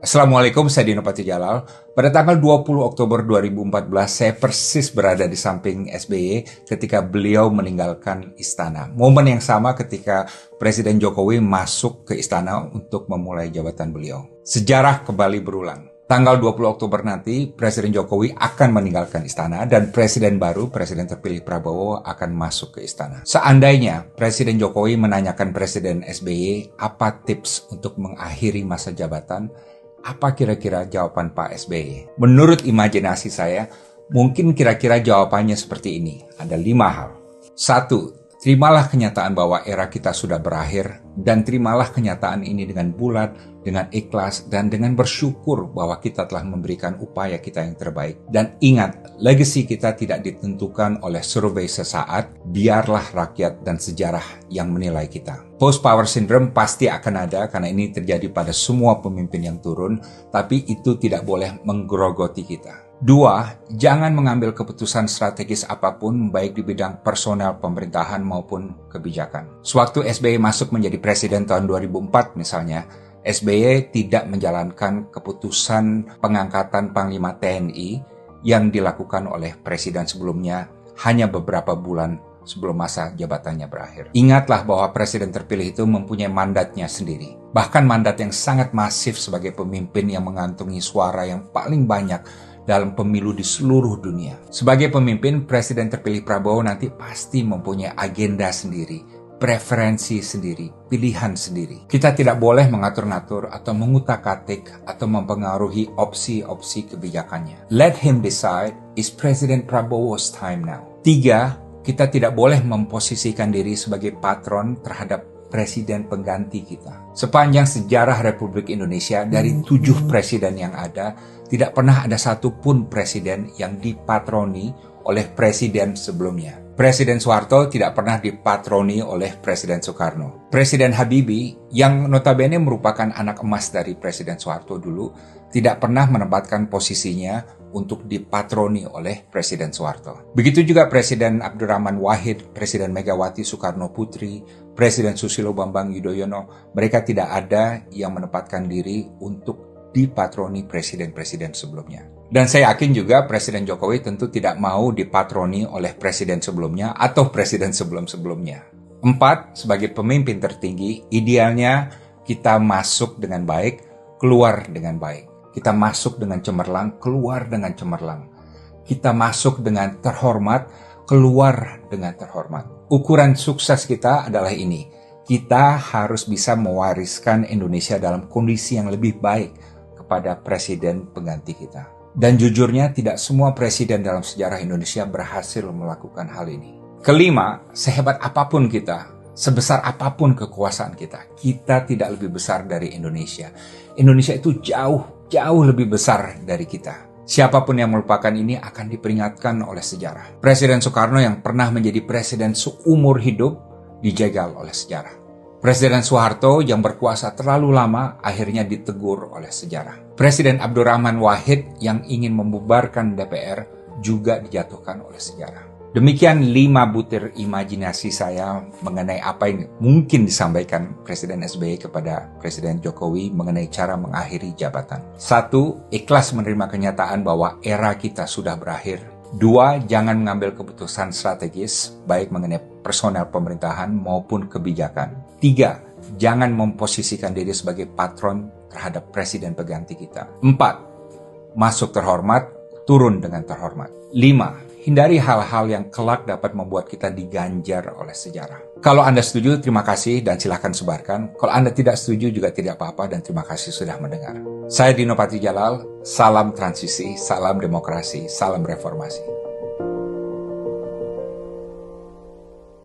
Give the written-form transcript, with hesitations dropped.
Assalamualaikum, saya Dino Patijalal. Pada tanggal 20 Oktober 2014, saya persis berada di samping SBY ketika beliau meninggalkan istana. Momen yang sama ketika Presiden Jokowi masuk ke istana untuk memulai jabatan beliau. Sejarah kembali berulang. Tanggal 20 Oktober nanti, Presiden Jokowi akan meninggalkan istana dan Presiden baru, Presiden terpilih Prabowo, akan masuk ke istana. Seandainya Presiden Jokowi menanyakan Presiden SBY apa tips untuk mengakhiri masa jabatan, apa kira-kira jawaban Pak SBY? Menurut imajinasi saya, mungkin kira-kira jawabannya seperti ini. Ada 5 hal. 1. Terimalah kenyataan bahwa era kita sudah berakhir, dan terimalah kenyataan ini dengan bulat, dengan ikhlas, dan dengan bersyukur bahwa kita telah memberikan upaya kita yang terbaik. Dan ingat, legasi kita tidak ditentukan oleh survei sesaat, biarlah rakyat dan sejarah yang menilai kita. Post-power syndrome pasti akan ada karena ini terjadi pada semua pemimpin yang turun, tapi itu tidak boleh menggerogoti kita. 2. Jangan mengambil keputusan strategis apapun baik di bidang personel pemerintahan maupun kebijakan. Sewaktu SBY masuk menjadi presiden tahun 2004 misalnya, SBY tidak menjalankan keputusan pengangkatan Panglima TNI yang dilakukan oleh presiden sebelumnya hanya beberapa bulan sebelum masa jabatannya berakhir. Ingatlah bahwa presiden terpilih itu mempunyai mandatnya sendiri. Bahkan mandat yang sangat masif sebagai pemimpin yang mengantongi suara yang paling banyak dalam pemilu di seluruh dunia. Sebagai pemimpin, Presiden terpilih Prabowo nanti pasti mempunyai agenda sendiri, preferensi sendiri, pilihan sendiri. Kita tidak boleh mengatur-ngatur atau mengutak-atik atau mempengaruhi opsi-opsi kebijakannya. Let him decide. Is President Prabowo's time now. 3. Kita tidak boleh memposisikan diri sebagai patron terhadap presiden pengganti kita. Sepanjang sejarah Republik Indonesia, dari 7 presiden yang ada, tidak pernah ada satupun presiden yang dipatroni oleh presiden sebelumnya. Presiden Soeharto tidak pernah dipatroni oleh Presiden Soekarno. Presiden Habibie, yang notabene merupakan anak emas dari Presiden Soeharto dulu, tidak pernah menempatkan posisinya untuk dipatroni oleh Presiden Soeharto. Begitu juga Presiden Abdurrahman Wahid, Presiden Megawati Soekarno Putri, Presiden Susilo Bambang Yudhoyono, mereka tidak ada yang menempatkan diri untuk dipatroni presiden-presiden sebelumnya. Dan saya yakin juga Presiden Jokowi tentu tidak mau dipatroni oleh presiden sebelumnya atau presiden sebelum-sebelumnya. 4. Sebagai pemimpin tertinggi, idealnya kita masuk dengan baik, keluar dengan baik. Kita masuk dengan cemerlang, keluar dengan cemerlang. Kita masuk dengan terhormat, keluar dengan terhormat. Ukuran sukses kita adalah ini. Kita harus bisa mewariskan Indonesia dalam kondisi yang lebih baik kepada presiden pengganti kita. Dan jujurnya tidak semua presiden dalam sejarah Indonesia berhasil melakukan hal ini. 5, sehebat apapun kita, sebesar apapun kekuasaan kita, kita tidak lebih besar dari Indonesia. Indonesia itu jauh lebih besar dari kita. Siapapun yang melupakan ini akan diperingatkan oleh sejarah. Presiden Soekarno yang pernah menjadi presiden seumur hidup dijegal oleh sejarah. Presiden Soeharto yang berkuasa terlalu lama akhirnya ditegur oleh sejarah. Presiden Abdurrahman Wahid yang ingin membubarkan DPR juga dijatuhkan oleh sejarah. Demikian 5 butir imajinasi saya mengenai apa yang mungkin disampaikan Presiden SBY kepada Presiden Jokowi mengenai cara mengakhiri jabatan. 1. Ikhlas menerima kenyataan bahwa era kita sudah berakhir. 2. Jangan mengambil keputusan strategis, baik mengenai personel pemerintahan maupun kebijakan. 3. Jangan memposisikan diri sebagai patron terhadap presiden pengganti kita. 4. Masuk terhormat, turun dengan terhormat. 5. Hindari hal-hal yang kelak dapat membuat kita diganjar oleh sejarah. Kalau Anda setuju, terima kasih dan silakan sebarkan. Kalau Anda tidak setuju juga tidak apa-apa dan terima kasih sudah mendengar. Saya Dino Patijalal, salam transisi, salam demokrasi, salam reformasi.